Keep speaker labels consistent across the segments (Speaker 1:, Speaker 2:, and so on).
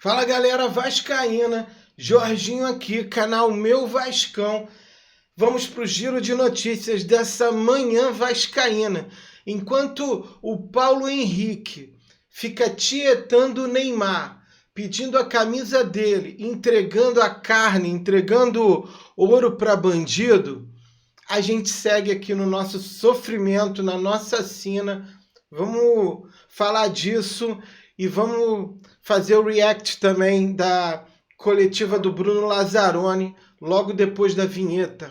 Speaker 1: Fala galera vascaína, Jorginho aqui, canal Meu Vascão. Vamos para o giro de notícias dessa manhã vascaína. Enquanto o Paulo Henrique fica tietando o Neymar, pedindo a camisa dele, entregando a carne, entregando ouro para bandido, a gente segue aqui no nosso sofrimento, na nossa sina. Vamos falar disso e vamos fazer o react também da coletiva do Bruno Lazzaroni, logo depois da vinheta.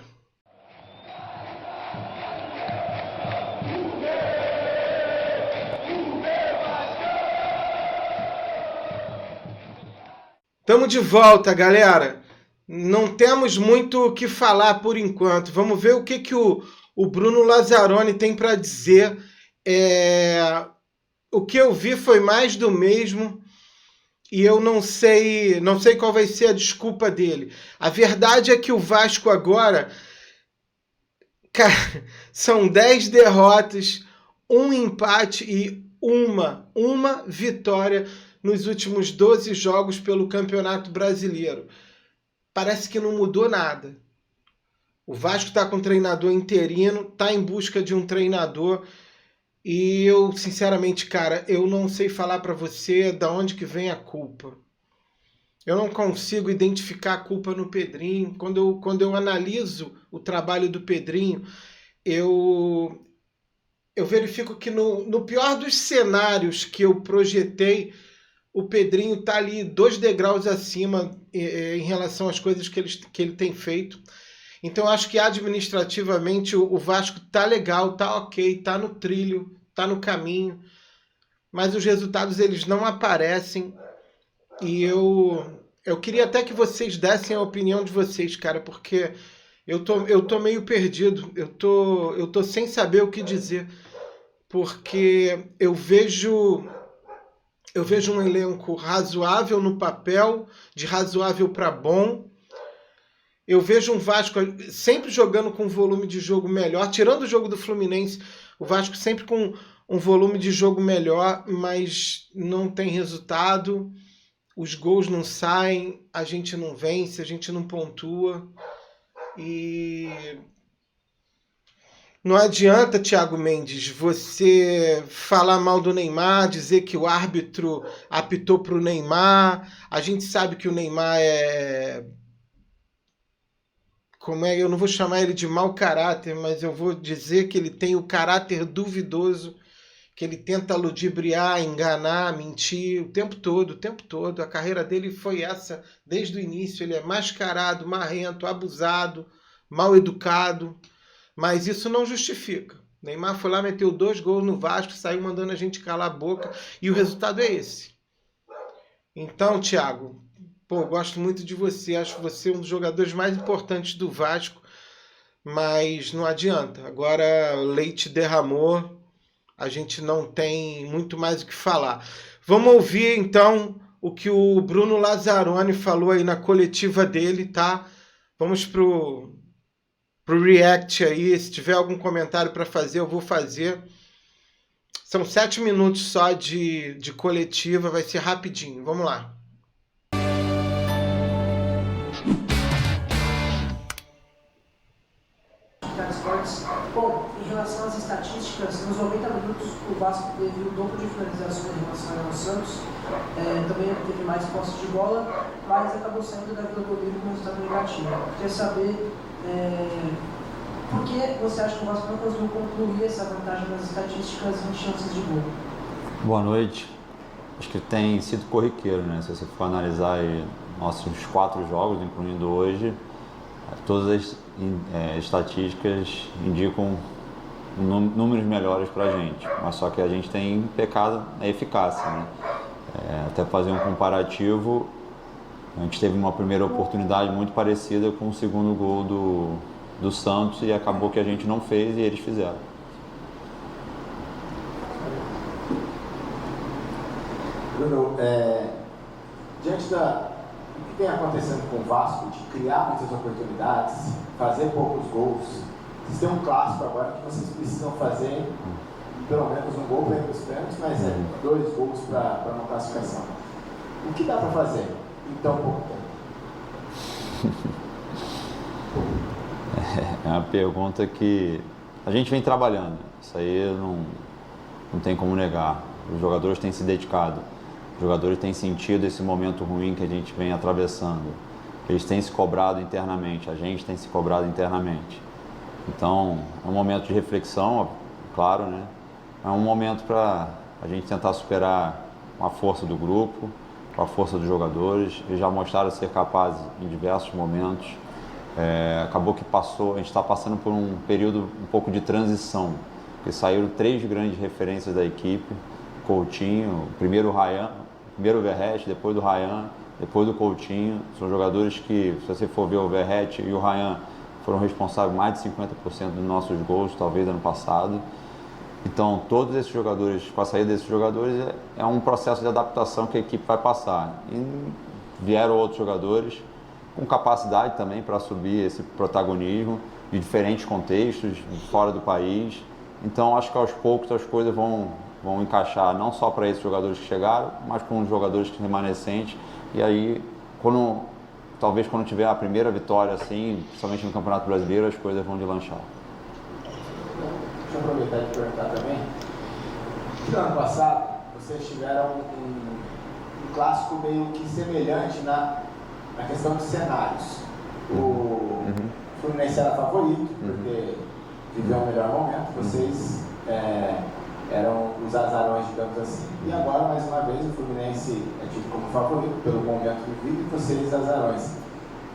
Speaker 1: Estamos de volta, galera. Não temos muito o que falar por enquanto. Vamos ver o que o Bruno Lazzaroni tem para dizer. O que eu vi foi mais do mesmo e eu não sei qual vai ser a desculpa dele. A verdade é que o Vasco agora, cara, são 10 derrotas, um empate e uma vitória nos últimos 12 jogos pelo Campeonato Brasileiro. Parece que não mudou nada. O Vasco está com um treinador interino, está em busca de um treinador. E eu, sinceramente, cara, eu não sei falar para você de onde que vem a culpa. Eu não consigo identificar a culpa no Pedrinho. Quando eu analiso o trabalho do Pedrinho, eu verifico que no pior dos cenários que eu projetei, o Pedrinho está ali 2 degraus acima em relação às coisas que ele tem feito. Então, eu acho que administrativamente o Vasco tá legal, tá ok, tá no trilho, tá no caminho, mas os resultados eles não aparecem. E eu queria até que vocês dessem a opinião de vocês, cara, porque eu tô meio perdido, eu tô sem saber o que dizer, porque eu vejo um elenco razoável no papel, de razoável para bom. Eu vejo um Vasco sempre jogando com um volume de jogo melhor, tirando o jogo do Fluminense, o Vasco sempre com um volume de jogo melhor, mas não tem resultado, os gols não saem, a gente não vence, a gente não pontua. E não adianta, Thiago Mendes, você falar mal do Neymar, dizer que o árbitro apitou para o Neymar. A gente sabe que o Neymar eu não vou chamar ele de mau caráter, mas eu vou dizer que ele tem o caráter duvidoso, que ele tenta ludibriar, enganar, mentir o tempo todo. A carreira dele foi essa desde o início. Ele é mascarado, marrento, abusado, mal educado, mas isso não justifica. Neymar foi lá, meteu 2 gols no Vasco, saiu mandando a gente calar a boca e o resultado é esse. Então, Thiago, gosto muito de você, acho você um dos jogadores mais importantes do Vasco, mas não adianta. Agora o leite derramou, a gente não tem muito mais o que falar. Vamos ouvir então o que o Bruno Lazzaroni falou aí na coletiva dele, tá? Vamos pro react aí, se tiver algum comentário para fazer, eu vou fazer. São 7 minutos só de coletiva, vai ser rapidinho, vamos lá.
Speaker 2: Bom, em relação às estatísticas, nos 90 minutos o Vasco teve o dobro de finalizações em relação ao Santos, também teve mais posse de bola, mas acabou saindo da Vila Belmiro com um resultado negativo. Queria saber por que você acha que o Vasco não conseguiu concluir essa vantagem nas estatísticas em chances de gol?
Speaker 3: Boa noite. Acho que tem sido corriqueiro, né? Se você for analisar aí nossos 4 jogos, incluindo hoje, todas as estatísticas indicam números melhores para a gente, mas só que a gente tem pecado na eficácia, né? Até fazer um comparativo, a gente teve uma primeira oportunidade muito parecida com o segundo gol do Santos e acabou que a gente não fez e eles fizeram.
Speaker 4: Bruno, diante do que tem acontecendo com o Vasco, de criar muitas oportunidades, fazer poucos gols, vocês têm um clássico agora que vocês precisam fazer pelo menos um gol para ir para os pênaltis, mas 2 gols para uma classificação. O que dá para fazer em tão pouco tempo?
Speaker 3: É uma pergunta que a gente vem trabalhando, isso aí não tem como negar. Os jogadores têm se dedicado, os jogadores têm sentido esse momento ruim que a gente vem atravessando. Eles têm se cobrado internamente, a gente tem se cobrado internamente. Então, é um momento de reflexão, claro, né? É um momento para a gente tentar superar a força do grupo, a força dos jogadores. Eles já mostraram ser capazes em diversos momentos. Acabou que a gente está passando por um período um pouco de transição, porque saíram 3 grandes referências da equipe: Coutinho, primeiro o Ryan, primeiro o Verratti, depois do Ryan, depois do Coutinho. São jogadores que, se você for ver, o Verratti e o Ryan foram responsáveis mais de 50% dos nossos gols, talvez, ano passado. Então, todos esses jogadores, com a saída desses jogadores, é um processo de adaptação que a equipe vai passar. E vieram outros jogadores com capacidade também para assumir esse protagonismo de diferentes contextos, fora do país. Então, acho que aos poucos as coisas vão encaixar, não só para esses jogadores que chegaram, mas com os jogadores remanescentes. E aí, talvez quando tiver a primeira vitória, assim, principalmente no Campeonato Brasileiro, as coisas vão deslanchar.
Speaker 4: Deixa eu aproveitar de perguntar também. No ano passado, vocês tiveram um clássico meio que semelhante na questão de cenários. O Fluminense era favorito, porque viveu o melhor momento. Vocês eram os azarões, digamos assim. E agora, mais uma vez, o Fluminense é tido como favorito pelo momento vivido e vocês azarões.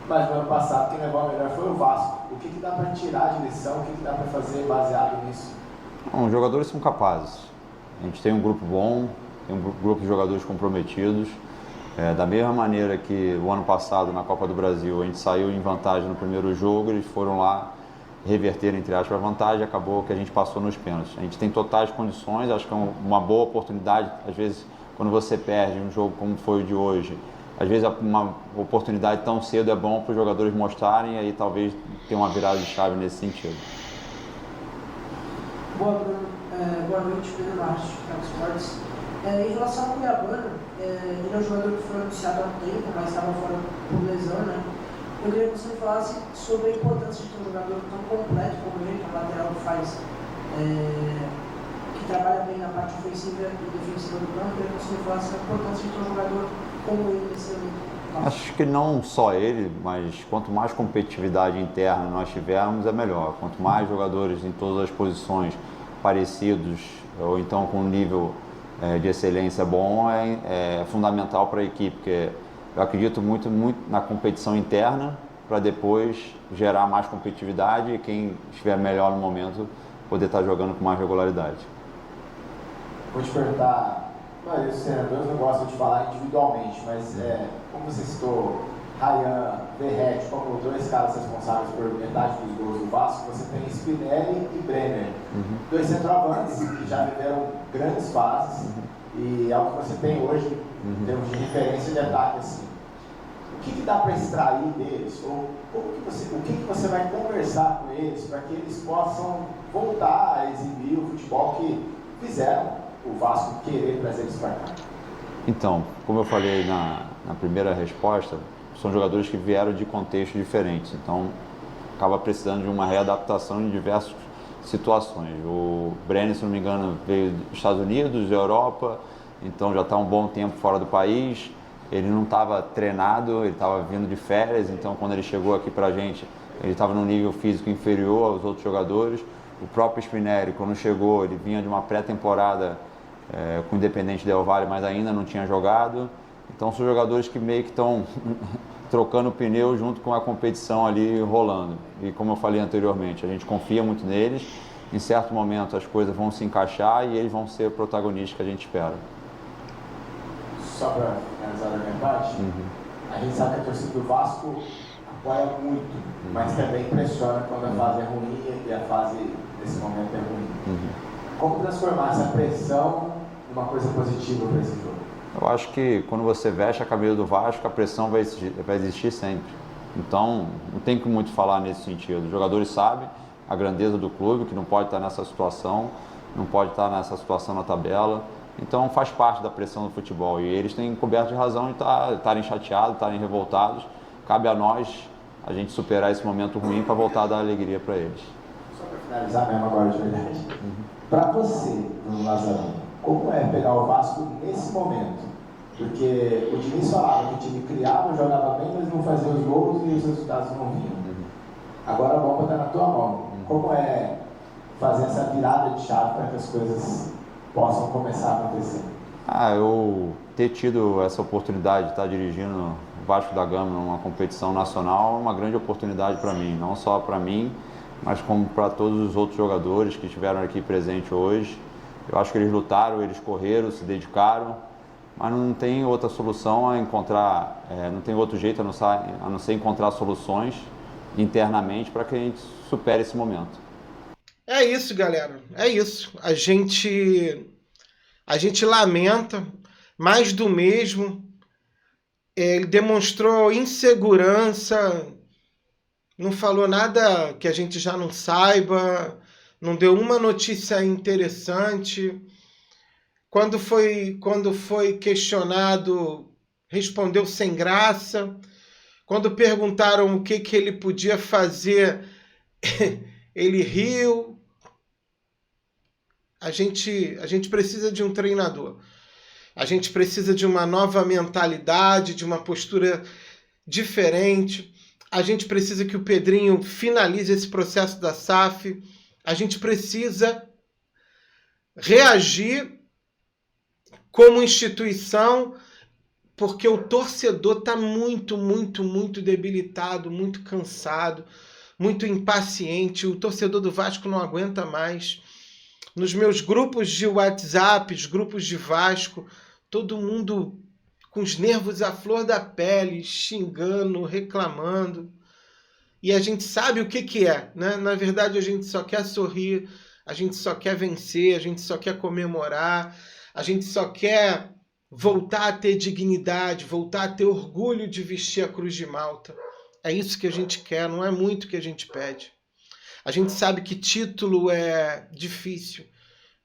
Speaker 4: Mas no ano passado, quem levou a melhor foi o Vasco. O que dá para tirar de lição? O que dá para fazer baseado nisso?
Speaker 3: Os jogadores são capazes. A gente tem um grupo bom, tem um grupo de jogadores comprometidos. Da mesma maneira que o ano passado, na Copa do Brasil, a gente saiu em vantagem no primeiro jogo, eles foram lá reverter, entre aspas, a vantagem, e acabou que a gente passou nos pênaltis. A gente tem totais condições, acho que é uma boa oportunidade. Às vezes, quando você perde um jogo como foi o de hoje, às vezes uma oportunidade tão cedo é bom para os jogadores mostrarem, e aí talvez tenha uma virada de chave nesse sentido.
Speaker 2: Boa noite, Pedro Martins, Chicago Sports. Em relação ao Cuiabano, ele é um jogador que foi anunciado há um tempo, mas estava fora por lesão, né? Eu queria que você me falasse sobre a importância de ter um jogador tão completo como ele, que é um lateral que trabalha bem na parte ofensiva e defensiva do campo. Eu queria que você me falasse a importância de ter um jogador como ele nesse elenco.
Speaker 3: Acho que não só ele, mas quanto mais competitividade interna nós tivermos, é melhor. Quanto mais jogadores em todas as posições parecidos, ou então com um nível de excelência bom, é fundamental para a equipe, porque eu acredito muito na competição interna, para depois gerar mais competitividade e quem estiver melhor no momento poder estar jogando com mais regularidade.
Speaker 4: Vou te perguntar, os treinadores não gostam de falar individualmente, mas como você citou Ryan, Verratti, como 2 caras responsáveis por metade dos gols do Vasco, você tem Spinelli e Brenner, 2 centroavantes que já viveram grandes fases e é o que você tem hoje em termos de referência de ataque. Assim. O que dá para extrair deles? Ou o que você vai conversar com eles para que eles possam voltar a exibir o futebol que fizeram o Vasco querer trazer eles para cá?
Speaker 3: Então, como eu falei na primeira resposta, são jogadores que vieram de contextos diferentes, então acaba precisando de uma readaptação em diversas situações. O Brenner, se não me engano, veio dos Estados Unidos, da Europa, então já está um bom tempo fora do país. Ele não estava treinado, ele estava vindo de férias, então quando ele chegou aqui para a gente, ele estava num nível físico inferior aos outros jogadores. O próprio Spinelli, quando chegou, ele vinha de uma pré-temporada com o Independente Del Valle, mas ainda não tinha jogado. Então são jogadores que meio que estão trocando pneu junto com a competição ali rolando. E como eu falei anteriormente, a gente confia muito neles. Em certo momento as coisas vão se encaixar e eles vão ser protagonistas que a gente espera.
Speaker 4: Só para finalizar da minha parte, a gente sabe que a torcida do Vasco apoia muito, mas também pressiona quando a fase é ruim e a fase nesse momento é ruim. Como transformar essa pressão numa coisa positiva para esse jogo?
Speaker 3: Eu acho que quando você veste a camisa do Vasco, a pressão vai existir sempre. Então, não tem que muito falar nesse sentido. Os jogadores sabem a grandeza do clube, que não pode estar nessa situação, não pode estar nessa situação na tabela. Então faz parte da pressão do futebol e eles têm coberto de razão de estarem chateados, estarem revoltados. Cabe a nós a gente superar esse momento ruim para voltar a dar alegria para eles.
Speaker 4: Só para finalizar mesmo agora de verdade. Para você, Bruno Lazarão, como é pegar o Vasco nesse momento? Porque o Diniz falava que o time criava, jogava bem, mas não fazia os gols e os resultados não vinham. Agora a bomba está na tua mão. Como é fazer essa virada de chave para que as coisas possam começar a acontecer?
Speaker 3: Eu ter tido essa oportunidade de estar dirigindo o Vasco da Gama numa competição nacional é uma grande oportunidade para mim, não só para mim, mas como para todos os outros jogadores que estiveram aqui presentes hoje. Eu acho que eles lutaram, eles correram, se dedicaram, mas não tem outra solução a encontrar, não tem outro jeito a não ser encontrar soluções internamente para que a gente supere esse momento.
Speaker 1: É isso, galera. É isso. A gente lamenta, mais do mesmo. Ele demonstrou insegurança, não falou nada que a gente já não saiba, não deu uma notícia interessante. Quando foi questionado, respondeu sem graça. Quando perguntaram o que ele podia fazer, ele riu. A gente precisa de um treinador. A gente precisa de uma nova mentalidade, de uma postura diferente. A gente precisa que o Pedrinho finalize esse processo da SAF. A gente precisa reagir como instituição, porque o torcedor está muito, muito, muito debilitado, muito cansado, muito impaciente. O torcedor do Vasco não aguenta mais. Nos meus grupos de WhatsApp, os grupos de Vasco, todo mundo com os nervos à flor da pele, xingando, reclamando. E a gente sabe o que é, né? Na verdade, a gente só quer sorrir, a gente só quer vencer, a gente só quer comemorar, a gente só quer voltar a ter dignidade, voltar a ter orgulho de vestir a Cruz de Malta. É isso que a gente quer, não é muito que a gente pede. A gente sabe que título é difícil,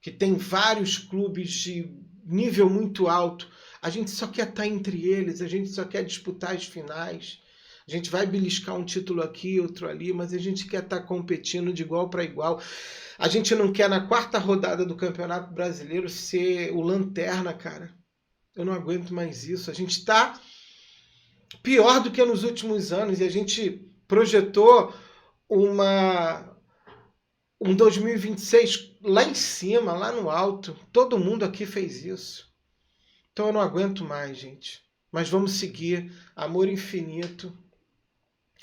Speaker 1: que tem vários clubes de nível muito alto. A gente só quer estar entre eles, a gente só quer disputar as finais. A gente vai beliscar um título aqui, outro ali, mas a gente quer estar competindo de igual para igual. A gente não quer, na quarta rodada do Campeonato Brasileiro, ser o lanterna, cara. Eu não aguento mais isso. A gente está pior do que nos últimos anos e a gente projetou um 2026 lá em cima, lá no alto. Todo mundo aqui fez isso. Então eu não aguento mais, gente. Mas vamos seguir. Amor infinito.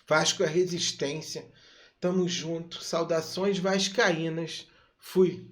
Speaker 1: Vasco é resistência. Tamo junto. Saudações vascaínas. Fui.